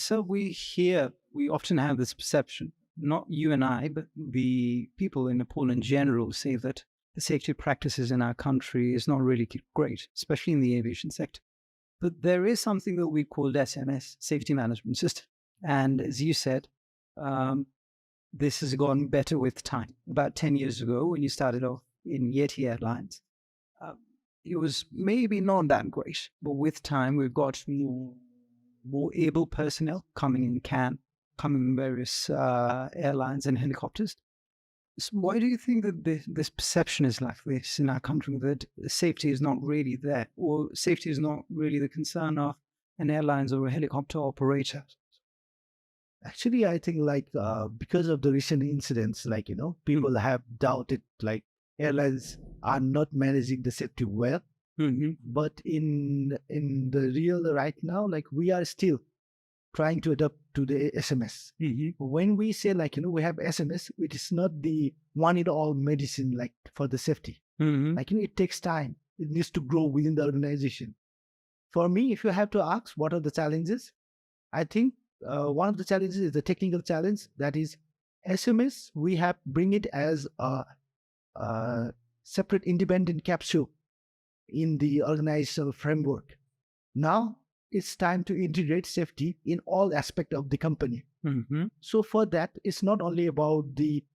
So we often have this perception, not you and I, but the people in Nepal in general say that the safety practices in our country is not really great, especially in the aviation sector. But there is something that we call SMS, Safety Management System. And as you said, um, this has gone better with time. About 10 years ago, when you started off in Yeti Airlines, uh, it was maybe not that great. But with time, we've got more able personnel coming coming in various airlines and helicopters. So why do you think that this perception is like this in our country, that safety is not really there, or safety is not really the concern of an airlines or a helicopter operator? Actually, I think because of the recent incidents, people have doubted airlines are not managing the safety well. Mm-hmm. But in the real right now, we are still trying to adapt to the SMS. Mm-hmm. When we say we have SMS, it is not the one in all medicine for the safety. Mm-hmm. It takes time. It needs to grow within the organization. For me, if you have to ask what are the challenges, I think one of the challenges is the technical challenge. That is SMS. We have bring it as a separate independent capsule in the organizational framework. Now it's time to integrate safety in all aspects of the company. Mm-hmm. So for that, it's not only about the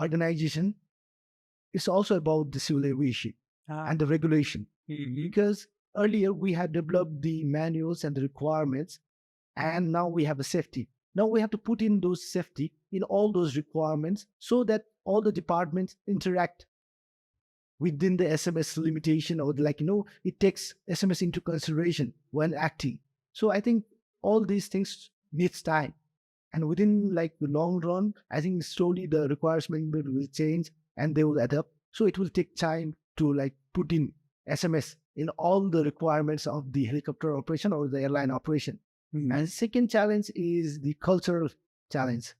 organization, it's also about the civil aviation and the regulation. Mm-hmm. Because earlier we had developed the manuals and the requirements, and now we have a safety. Now we have to put in those safety in all those requirements so that all the departments interact within the SMS limitation, or it takes SMS into consideration when acting. So I think all these things needs time. And within the long run, I think slowly the requirement will change and they will adapt. So it will take time to put in SMS in all the requirements of the helicopter operation or the airline operation. Mm-hmm. And second challenge is the cultural challenge.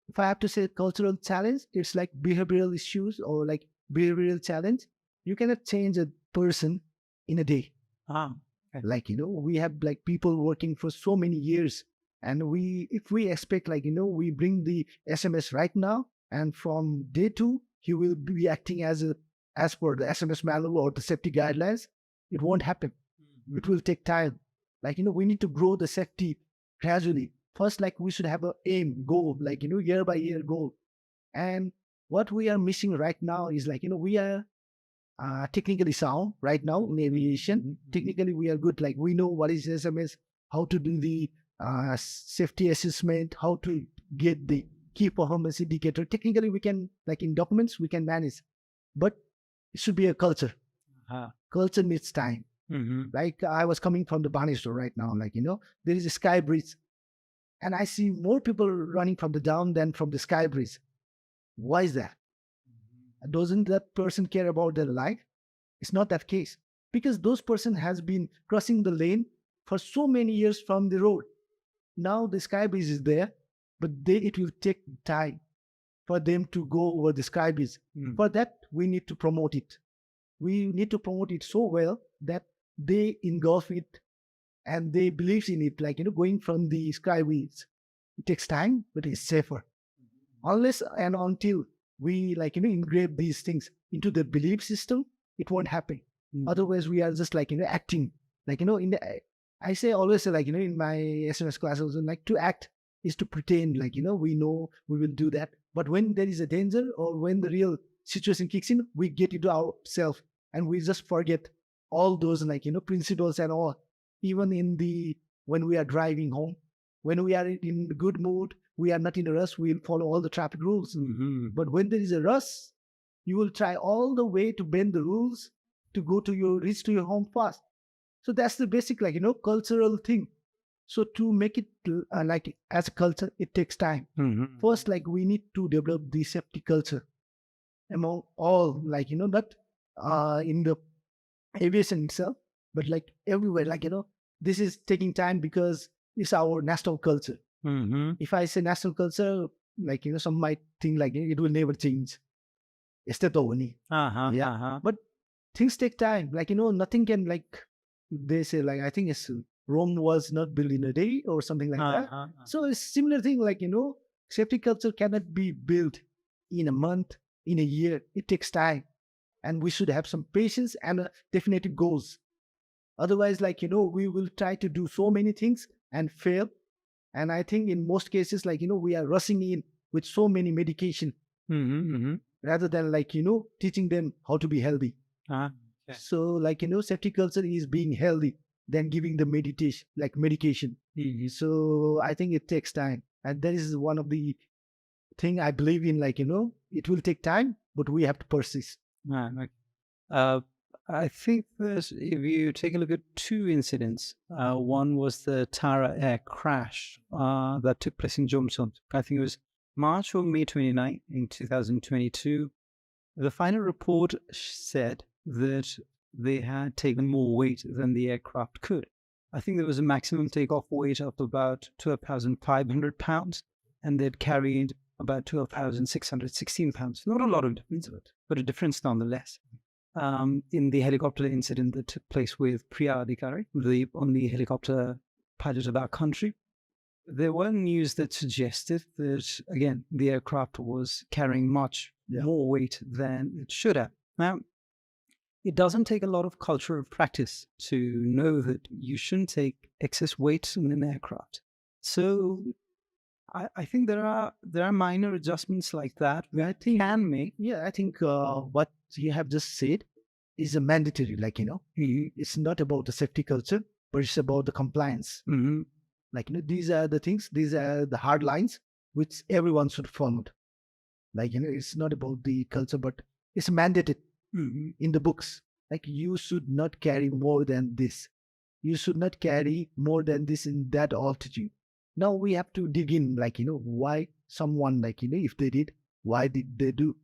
If I have to say cultural challenge, it's like behavioral issues or behavioral challenge. You cannot change a person in a day. Okay. We have people working for so many years, and if we expect we bring the SMS right now, and from day 2 he will be acting as per the SMS manual or the safety guidelines, it won't happen. Mm-hmm. It will take time. We need to grow the safety gradually. First, we should have a aim, goal, year by year goal. And what we are missing right now is we are technically sound right now in aviation. Mm-hmm. Technically, we are good. We know what is SMS, how to do the safety assessment, how to get the key performance indicator. Technically, we can, in documents, we can manage. But it should be a culture. Culture needs time. Mm-hmm. I was coming from the Baneଶ୍ୱर right now, there is a sky bridge. And I see more people running from the down than from the sky bridge. Why is that? Doesn't that person care about their life? It's not that case. Because those person has been crossing the lane for so many years from the road. Now the sky bridge is there, but it will take time for them to go over the sky bridge. For that, we need to promote it. We need to promote it so well that they engulf it and they believe in it, going from the sky bridge. It takes time, but it's safer. Unless and until we engrave these things into the belief system, it won't happen. Otherwise we are just acting I say always say in my SMS classes, to act is to pretend we know we will do that, but when there is a danger or when the real situation kicks in, we get into ourselves and we just forget all those principles and all. Even when we are driving home, when we are in a good mood, we are not in a rush, we'll follow all the traffic rules. Mm-hmm. But when there is a rush, you will try all the way to bend the rules to reach to your home fast. So that's the basic cultural thing. So to make it as a culture, it takes time. Mm-hmm. First, we need to develop the safety culture among all, not in the aviation itself, but everywhere. This is taking time because it's our national culture. Mm-hmm. If I say national culture, some might think it will never change. Yeah. But things take time. Nothing can they say I think it's Rome was not built in a day or something like that. Uh-huh. So it's similar thing, like, safety culture cannot be built in a month, in a year. It takes time. And we should have some patience and definitive goals. Otherwise, like, we will try to do so many things and fail. And I think in most cases, like, we are rushing in with so many medication rather than, like, teaching them how to be healthy. Okay. So, like, safety culture is being healthy than giving the medication. So I think it takes time. And that is one of the thing I believe in, like, it will take time, but we have to persist. Okay. I think that if you take a look at two incidents, one was the Tara Air crash that took place in Jomsom. I think it was March or May 29 in 2022. The final report said that they had taken more weight than the aircraft could. I think there was a maximum takeoff weight of about 12,500 pounds, and they'd carried about 12,616 pounds. Not a lot of difference, but a difference nonetheless. In the helicopter incident that took place with Priya Adhikari, the only helicopter pilot of our country, there were news that suggested that, again, the aircraft was carrying much more weight than it should have. Now, it doesn't take a lot of cultural practice to know that you shouldn't take excess weight in an aircraft. So I think there are minor adjustments like that that I think can make. Yeah, I think what you have just said is a mandatory, like, it's not about the safety culture, but it's about the compliance. Like, these are the things, these are the hard lines which everyone should follow. Like, it's not about the culture, but it's mandated in the books. Like, you should not carry more than this. You should not carry more than this in that altitude. Now we have to dig in, like, why someone, like, if they did, why did they do?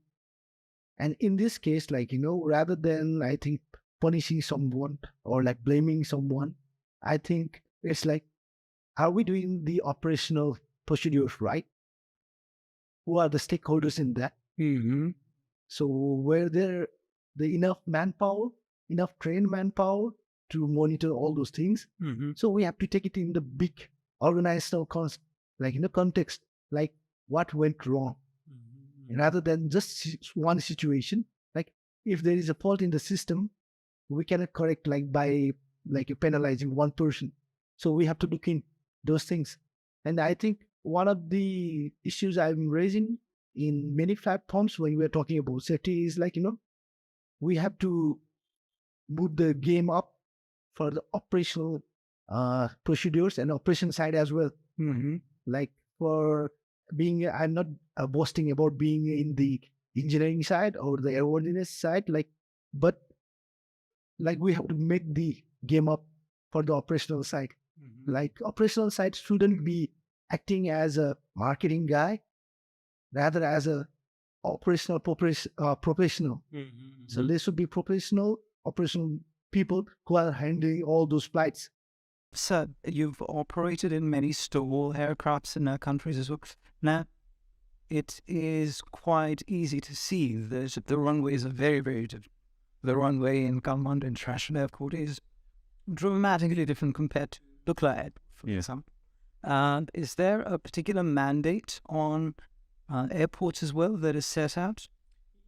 And in this case, like, rather than, I think, punishing someone or like blaming someone, I think it's like, are we doing the operational procedures right? Who are the stakeholders in that? So were there the enough manpower, enough trained manpower to monitor all those things? So we have to take it in the big organizational context, like what went wrong, rather than just one situation. Like, if there is a fault in the system, we cannot correct like by like penalizing one person. So we have to look in those things. And I think one of the issues I'm raising in many platforms when we're talking about safety is like, we have to move the game up for the operational procedures and operation side as well. Like, for being, I'm not boasting about being in the engineering side or the airworthiness side, like, but like we have to make the game up for the operational side. Like, operational side shouldn't be acting as a marketing guy, rather as a operational professional. So there should be professional operational people who are handling all those flights. So you've operated in many STOL aircrafts in our countries as well. Now, it is quite easy to see that the runways are very, very different. The runway in Kathmandu International Airport is dramatically different compared to Dukla Airport, for example. And is there a particular mandate on airports as well that is set out?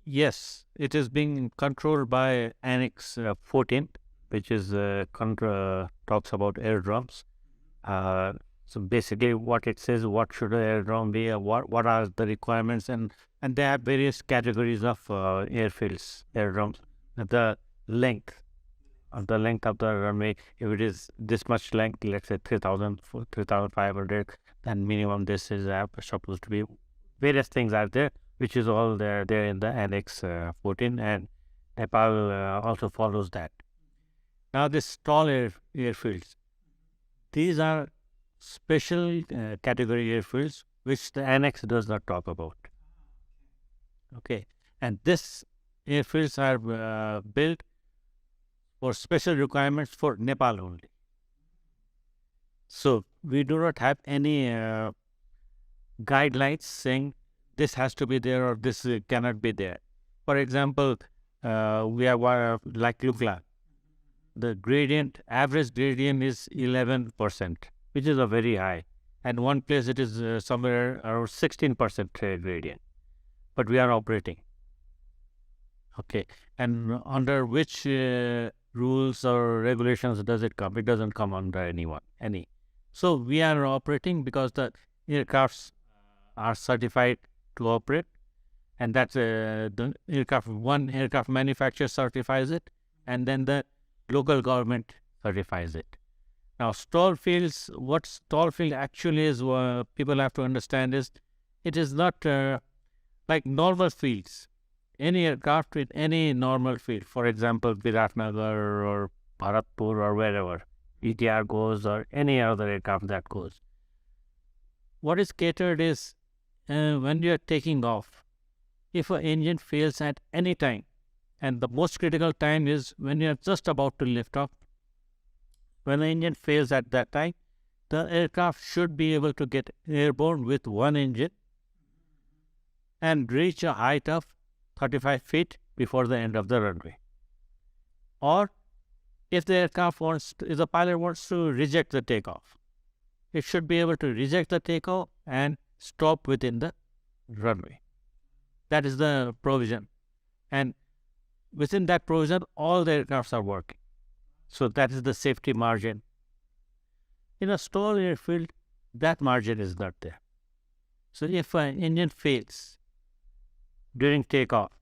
Yes, it is being controlled by Annex 14, which is talks about airdromes. So basically, what it says, what should an airdrome be, what are the requirements, and there are various categories of airfields, airdromes. The length of the runway, if it is this much length, let's say 3,000, 3,500, then minimum this is supposed to be. Various things are there, which is all there in the Annex 14, and Nepal also follows that. Now, this tall airfields, these are special category airfields which the Annex does not talk about. Okay, and this airfields are built for special requirements for Nepal only. So we do not have any guidelines saying this has to be there or this cannot be there. For example, we have like Lukla. the gradient, average gradient is 11%, which is a very high. And one place it is somewhere around 16% gradient. But we are operating. Okay. And under which rules or regulations does it come? It doesn't come under any. So we are operating because the aircrafts are certified to operate, and that's the one aircraft manufacturer certifies it, and then the local government certifies it. Now, stall fields, what stall field actually is, people have to understand is, it is not like normal fields. Any aircraft with any normal field, for example, Viratnagar or Bharatpur or wherever ETR goes, or any other aircraft that goes. What is catered is when you are taking off, if an engine fails at any time, and the most critical time is when you are just about to lift off, when the engine fails at that time, the aircraft should be able to get airborne with one engine and reach a height of 35 feet before the end of the runway. Or if the if the pilot wants to reject the takeoff, it should be able to reject the takeoff and stop within the runway. That is the provision. And within that provision, all the aircrafts are working. So that is the safety margin. In a stall airfield, that margin is not there. So if an engine fails during takeoff,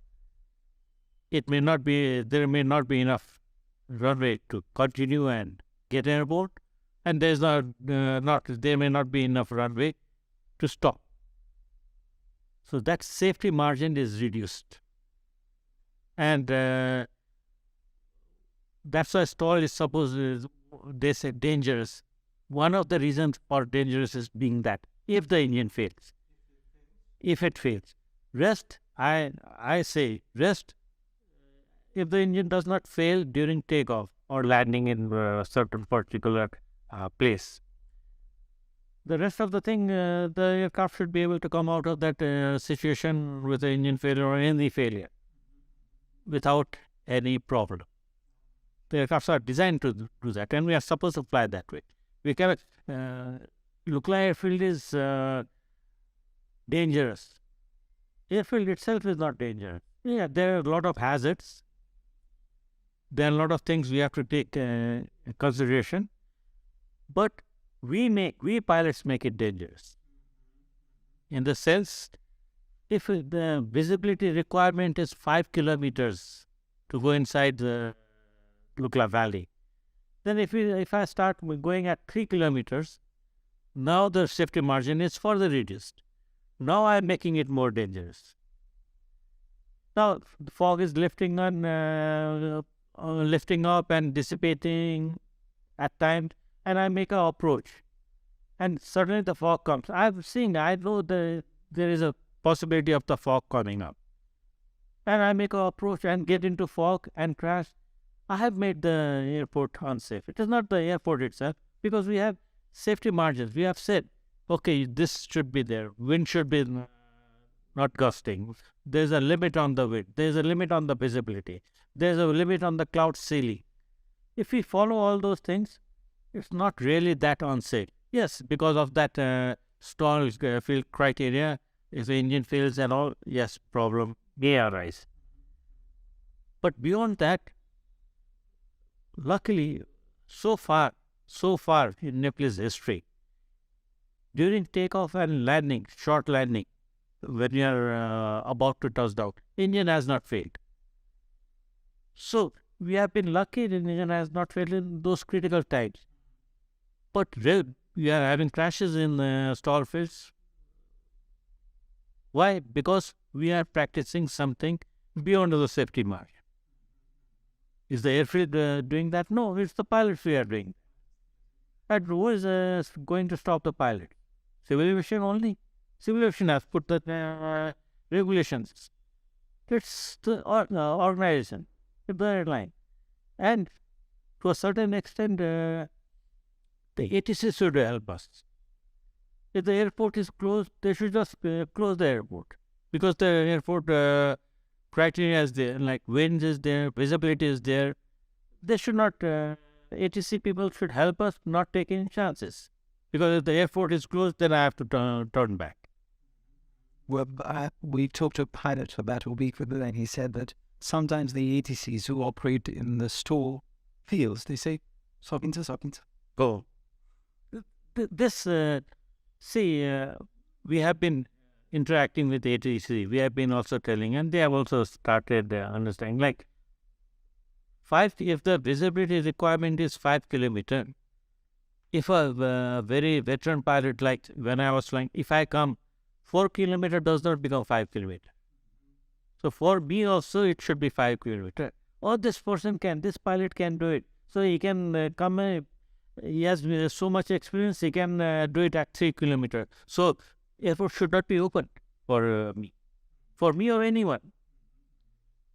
there may not be enough runway to continue and get airborne, and there may not be enough runway to stop. So that safety margin is reduced. And that's why stall is they say dangerous. One of the reasons for dangerous is being that if the engine fails, rest, I say rest if the engine does not fail during takeoff or landing in a certain particular place. The rest of the thing, the aircraft should be able to come out of that situation with the engine failure or any failure without any problem. The aircrafts are designed to do that, and we are supposed to fly that way. We cannot. Lukla airfield is dangerous. Airfield itself is not dangerous. Yeah, there are a lot of hazards. There are a lot of things we have to take consideration, but we pilots make it dangerous. In the sense, if the visibility requirement is 5 kilometers to go inside the Lukla Valley, then if I start going at 3 kilometers, now the safety margin is further reduced. Now I am making it more dangerous. Now the fog is lifting up and dissipating at times, and I make an approach, and suddenly the fog comes. I know there is a possibility of the fog coming up, and I make an approach and get into fog and crash. I have made the airport unsafe. It is not the airport itself, because we have safety margins. We have said, okay, this should be there. Wind should be not gusting. There is a limit on the wind. There is a limit on the visibility. There is a limit on the cloud ceiling. If we follow all those things, it's not really that unsafe. Yes, because of that stall field criteria, if the engine fails and all, yes, problem may arise. But beyond that, luckily, so far in Nepalese history, during takeoff and landing, short landing, when you are about to touch down, engine has not failed. So we have been lucky that engine has not failed in those critical times. But we are having crashes in stall fields. Why? Because we are practicing something beyond the safety margin. Is the airfield doing that? No, it's the pilots we are doing. And who is going to stop the pilot? Civil aviation only. Civil aviation has put the regulations. It's the organization, the airline. And to a certain extent, the ATC should help us. If the airport is closed, they should just close the airport. Because the airport criteria is there, like wind is there, visibility is there, they should not, ATC people should help us not take any chances. Because if the airport is closed, then I have to turn back. Well, we talked to a pilot about a week ago, and he said that sometimes the ATCs who operate in the stall fields, they say, "Sokinsa, sokinsa." Go. This, we have been interacting with ATC. We have been also telling, and they have also started understanding. Like, if the visibility requirement is 5 kilometer, if a very veteran pilot, like when I was flying, if I come 4 kilometer does not become 5 kilometer. So for me also it should be 5 kilometer. Or this pilot can do it. So he can come, he has so much experience, he can do it at 3 kilometer. So airport should not be open for me or anyone.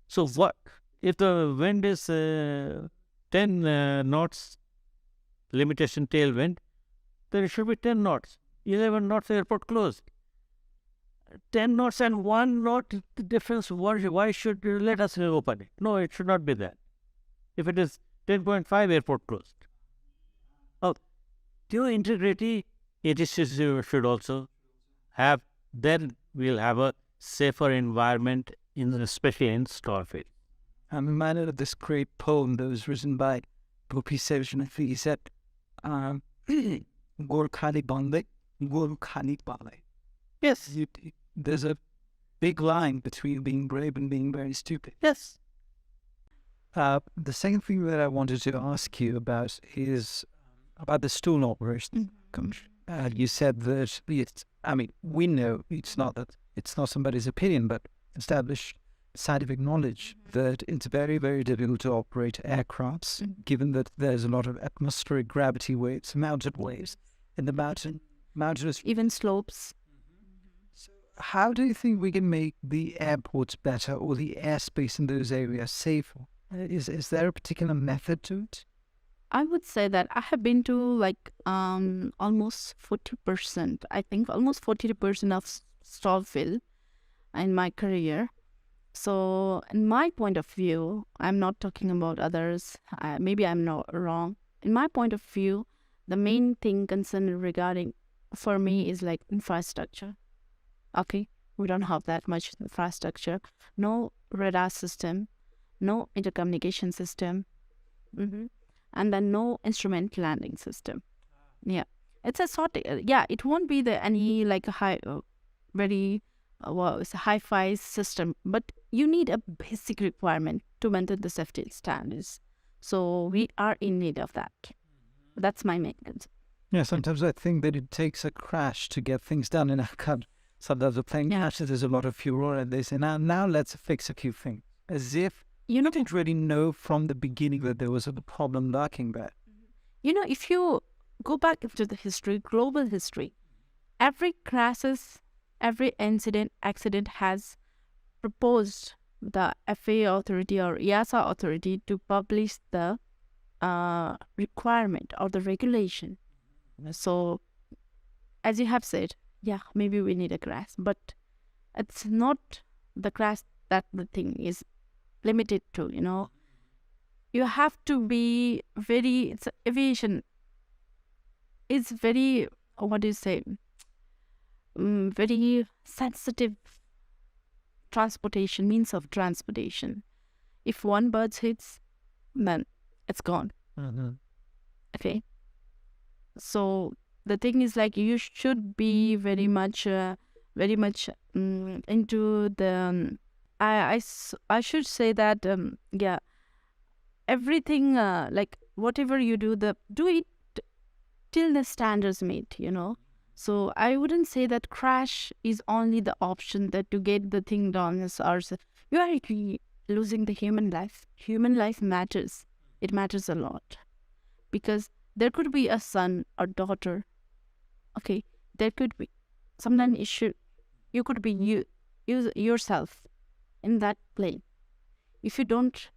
So what if the wind is 10 knots, limitation tailwind, then it should be 10 knots. 11 knots, airport closed. 10 knots and 1 knot the difference. Why should you let us open it? No, it should not be that. If it is 10.5, airport closed. Oh, due integrity, ATC should also have. Then we'll have a safer environment, especially in Starfield. I'm reminded of this great poem that was written by Gopi Sevjanafi. He said, "Gorkhali Bande, Gorkhali Bale." Yes, there's a big line between being brave and being very stupid. Yes. The second thing that I wanted to ask you about is about the stool operation. You said that we know it's not somebody's opinion, but established scientific knowledge that it's very, very difficult to operate aircrafts, given that there's a lot of atmospheric gravity waves, mountain waves, in the mountainous, even slopes. How do you think we can make the airports better or the airspace in those areas safer? Is there a particular method to it? I would say that I have been to almost 40%, I think almost 40% of Stallfield in my career. So in my point of view, I'm not talking about others, maybe I'm not wrong. In my point of view, the main thing concerned regarding for me is like infrastructure. Okay, we don't have that much infrastructure. No radar system, no intercommunication system, and then no instrument landing system. Yeah, it's a sort of, it won't be any like a high, it's a hi-fi system, but you need a basic requirement to maintain the safety standards. So we are in need of that. That's my main concern. Yeah, sometimes I think that it takes a crash to get things done in our country. Sometimes the plane crashes, there's a lot of furor, and they say, now let's fix a few things. As if you didn't really know from the beginning that there was a problem lurking there. If you go back into the history, global history, every crisis, every accident has proposed the FAA authority or EASA authority to publish the requirement or the regulation. So, as you have said, maybe we need a crash, but it's not the crash that the thing is limited to, You have to be aviation is very, very sensitive means of transportation. If one bird hits, then it's gone. Okay. So the thing is like you should be very much into the. I should say that everything like whatever you do it till the standards meet. So I wouldn't say that crash is only the option that to get the thing done as ours. You are losing the human life. Human life matters. It matters a lot because there could be a son or daughter. Okay, there could be. Sometimes you could be yourself in that plane. If you don't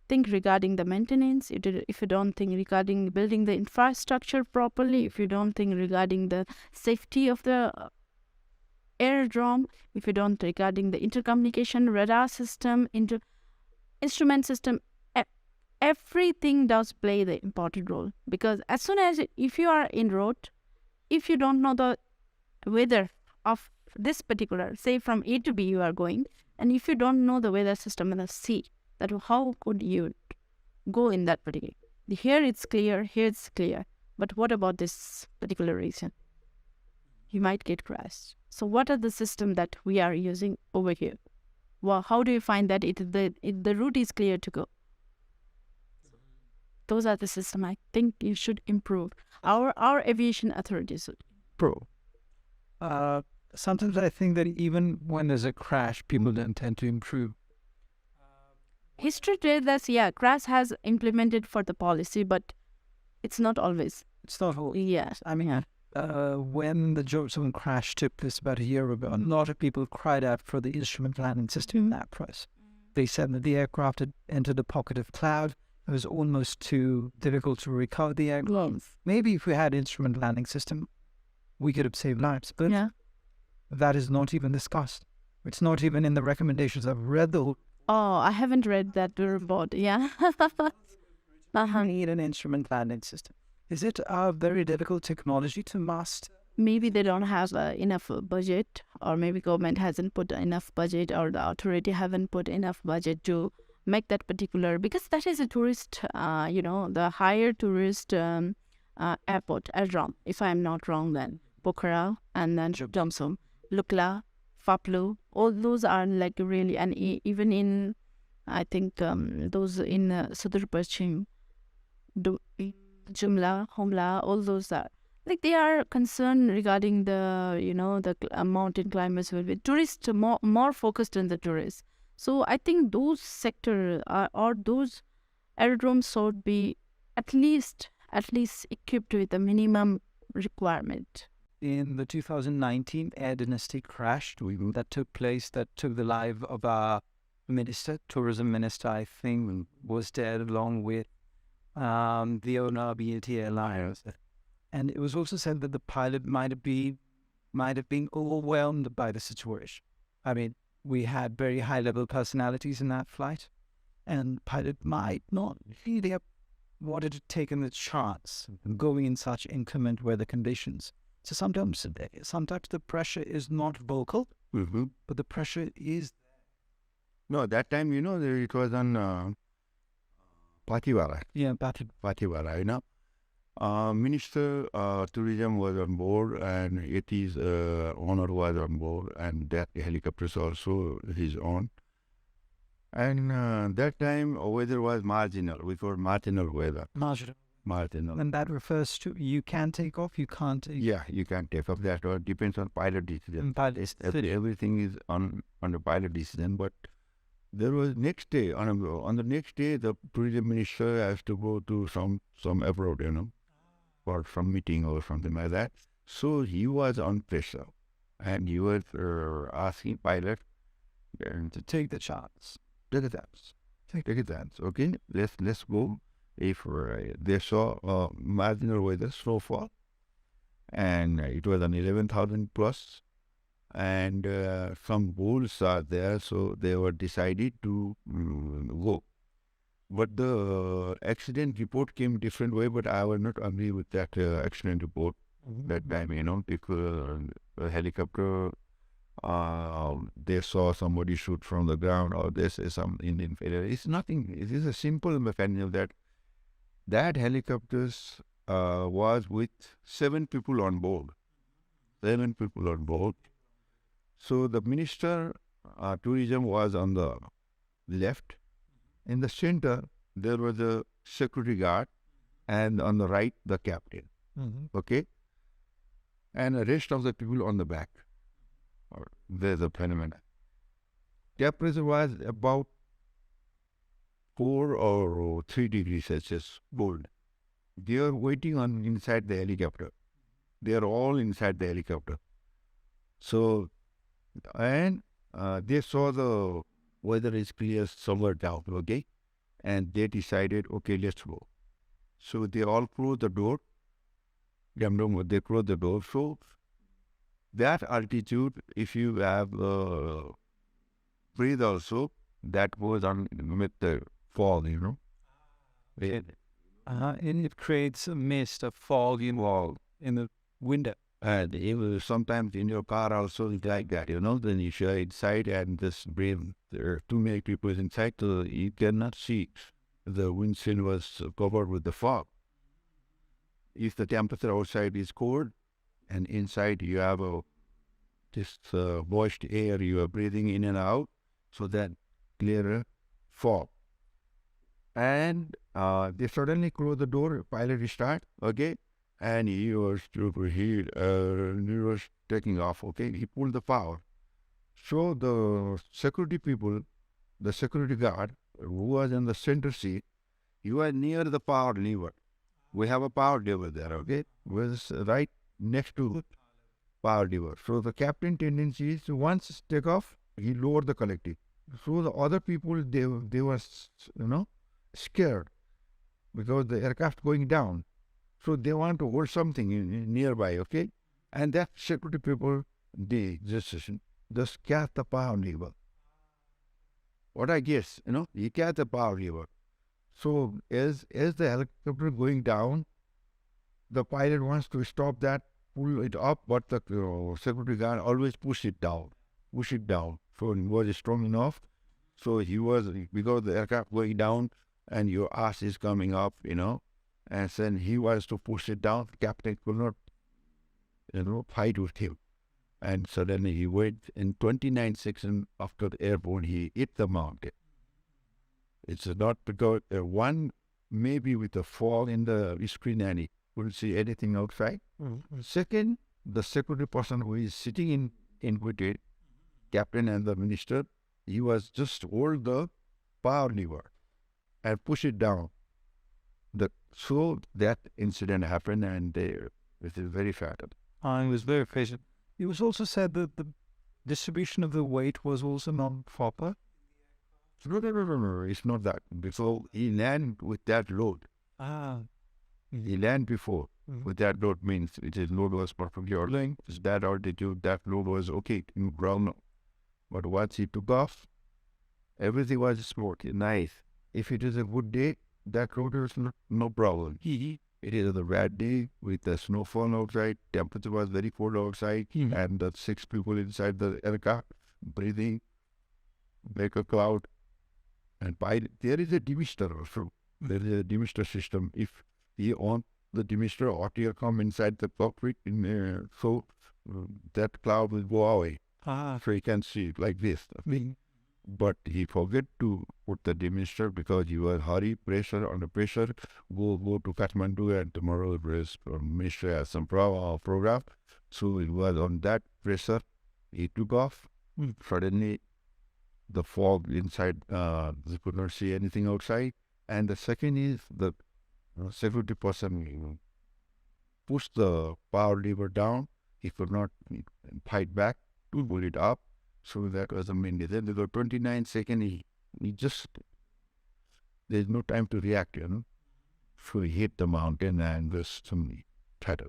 think regarding the maintenance, if you don't think regarding building the infrastructure properly, if you don't think regarding the safety of the aerodrome, if you don't regarding the intercommunication radar system, instrument system, everything does play the important role, because as soon as if you are en route, if you don't know the weather of this particular, say from A to B you are going, and if you don't know the weather system in the sea, that how could you go in that particular? Here it's clear, here it's clear, but what about this particular region? You might get crashed. So what are the system that we are using over here? Well, how do you find that the route is clear to go? Those are the system I think you should improve. Our aviation authorities should improve. Sometimes I think that even when there's a crash, people don't tend to improve. History tells us, yeah, crash has implemented for the policy, but it's not always. It's not all. Yeah. I mean, when the Johnson crash took place about a year ago, a lot of people cried out for the instrument landing system in that price. They said that the aircraft had entered a pocket of cloud. It was almost too difficult to recover the aircraft. Yes. Maybe if we had instrument landing system, we could have saved lives. But Yeah. that is not even discussed. It's not even in the recommendations. I've read the whole. Oh, I haven't read that report. Yeah. You need an instrument landing system. Is it a very difficult technology to master? Maybe they don't have enough budget, or maybe government hasn't put enough budget, or the authority haven't put enough budget to make that particular, because that is a tourist, the higher tourist airport, Aerodrome, if I'm not wrong, then Pokhara and then Jomsom, Lukla, Faplu, all those are like really, and even in, I think those in Sudur Pashchim, Jumla, Homla, all those are like they are concerned regarding the mountain climbers will be tourists more focused on the tourists. So I think those sector or those aerodromes should be at least equipped with a minimum requirement. In the 2019 Air Dynasty crash that took place, that took the life of our minister, tourism minister, I think, was dead along with the owner of BAT Airlines. And it was also said that the pilot might have been overwhelmed by the situation. I mean, we had very high-level personalities in that flight, and the pilot might not really have wanted to take the chance of going in such inclement weather conditions. So sometimes the pressure is not vocal, but the pressure is. No, that time, it was on Patiwara. Yeah, but Patiwara, Minister Tourism was on board, and AT's owner was on board, and that helicopters also his own. And that time weather was marginal. We call marginal weather. Marginal. And that refers to you can take off, you can't take. Yeah, you can take off that, or depends on pilot decision. Everything is on the pilot decision. But there was next day on the next day, the tourism minister has to go to some abroad, for some meeting or something like that. So he was on pressure, and he was asking pilot to take the chance. Take a chance. Okay, let's go. If they saw marginal weather snowfall, and it was an 11,000 plus, and some bulls are there, so they were decided to go. But the accident report came different way, but I was not agree with that accident report that time, because a helicopter, they saw somebody shoot from the ground, or they say some Indian failure. It's nothing. It is a simple mechanism that helicopters was with 7 people on board. 7 people on board. So the minister, tourism was on the left. In the center, there was a security guard, and on the right, the captain. Okay? And the rest of the people on the back. There's a phenomenon. Temperature was about 4 or 3 degrees Celsius cold. They are waiting inside the helicopter. They are all inside the helicopter. So, and they saw the weather is clear somewhere down, okay? And they decided, okay, let's go. So they all closed the door. They closed the door. So that altitude, if you have breathe also, that goes on with the fall, And it creates a mist, a fog in the window. And even sometimes in your car also it's like that, then you share inside and this brave, there are too many people inside, so you cannot see. The windshield was covered with the fog. If the temperature outside is cold and inside you have this moist air you are breathing in and out, so that clearer fog. And they suddenly close the door, pilot start, okay? And he was superheat, he was taking off, okay? He pulled the power. So the security people, the security guard, who was in the center seat, he was near the power lever. We have a power lever there, okay? Was right next to power lever. So the captain tendency is to once take off, he lowered the collective. So the other people, they were, scared because the aircraft going down. So they want to hold something nearby, okay? And that security people, they just catch the power lever. What I guess, he catch the power lever. So as the helicopter going down, the pilot wants to stop that, pull it up, but the security guard always push it down. So he was strong enough. So he was, because the aircraft going down and your ass is coming up, and then he was to push it down. The captain could not, fight with him. And suddenly he went in 29 seconds after the airborne, he hit the mountain. It's not because one, maybe with the fog in the screen and he couldn't see anything outside. Mm-hmm. Second, the security person who is sitting in with it, captain and the minister, he was just hold the power lever and push it down. So that incident happened, and it is very fatal. It was very efficient. It was also said that the distribution of the weight was also not proper. No, it's not that. Because he landed with that load. He landed before. With that load means his load was perfectly aligned. It's that altitude, that load was okay in ground. But once he took off, everything was smooth, nice. If it is a good day, that road is no problem. It is a bad day with the snowfall outside, temperature was very cold outside, and the 6 people inside the aircraft breathing, make a cloud. And there is a demister also. There is a demister system. If you on the demister, hot air come inside the cockpit, so that cloud will go away. So you can see it like this. But he forget to put the demister because he was hurry, pressure, under pressure, go to Kathmandu and tomorrow minister has some program. So it was on that pressure, he took off. Suddenly, the fog inside, they could not see anything outside. And the second is the security person pushed the power lever down. He could not fight back to pull it up. So that was the main reason. They got 29 seconds, he just, there's no time to react, So he hit the mountain and there's some fatal.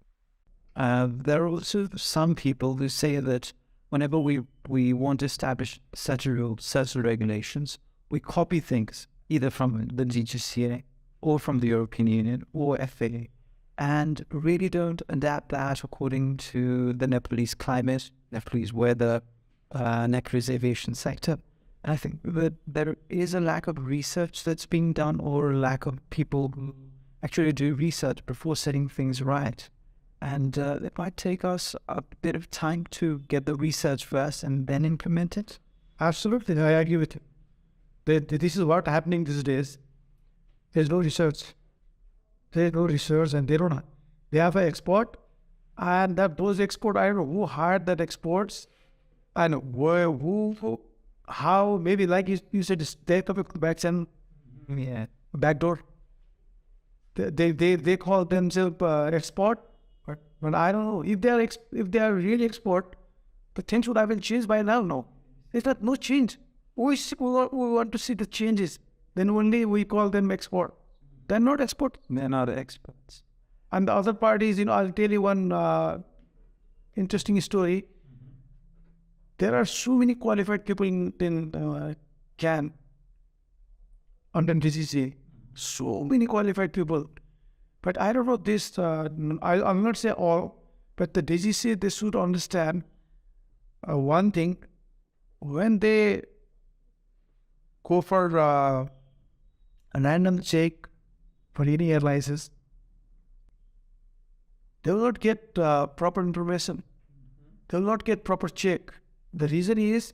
There are also some people who say that whenever we want to establish such rules, such regulations, we copy things either from the DGCA or from the European Union or FAA, and really don't adapt that according to the Nepalese climate, Nepalese weather, Nepalese aviation sector. And I think that there is a lack of research that's being done, or a lack of people who actually do research before setting things right. And it might take us a bit of time to get the research first and then implement it. Absolutely, I agree with you. This is what happening these days. There's no research. There's no research, and they have an export, and those export, I don't know who hired that exports, and where, how, maybe like you said, they come back and backdoor. They call themselves export, but I don't know if they are really export. The things would have been changed by now. No, there's no change. We want to see the changes. Then only we call them export. They're not export. They're not experts. And the other parties, I'll tell you one interesting story. There are so many qualified people in CAN under DCCA. So many qualified people. But I don't know this, I'm not say all, but the DGC, they should understand one thing. When they go for a random check for any airlines, they will not get proper information. They will not get proper check. The reason is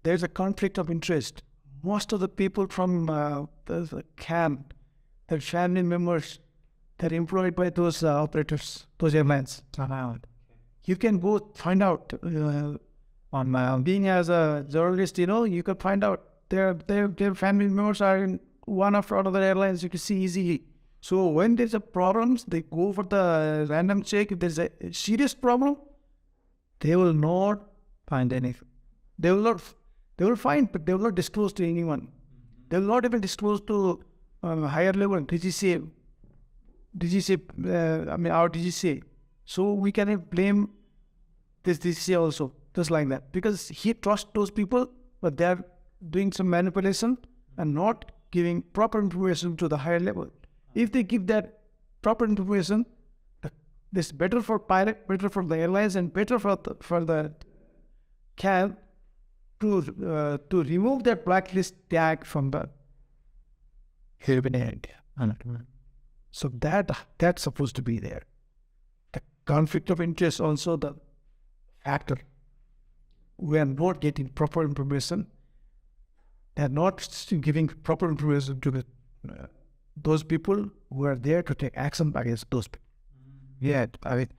there's a conflict of interest. Most of the people from the camp, their family members, they're employed by those operators, those airlines. You can go find out on being as a journalist, you can find out their family members are in one after another airlines. You can see easily. So when there's a problem, they go for the random check. If there's a serious problem, they will not find anything. They will find, but they will not disclose to anyone. They will not even disclose to higher level, DGC, our DGC. So we can blame this DGC also, just like that. Because he trusts those people, but they are doing some manipulation and not giving proper information to the higher level. If they give that proper information, this is better for pilot, better for the airlines, and better for the cab to remove that blacklist tag from the Urban India. So that's supposed to be there. The conflict of interest also the factor. We are not getting proper information. They are not giving proper information to those people who are there to take action against those people. Yeah, I mean,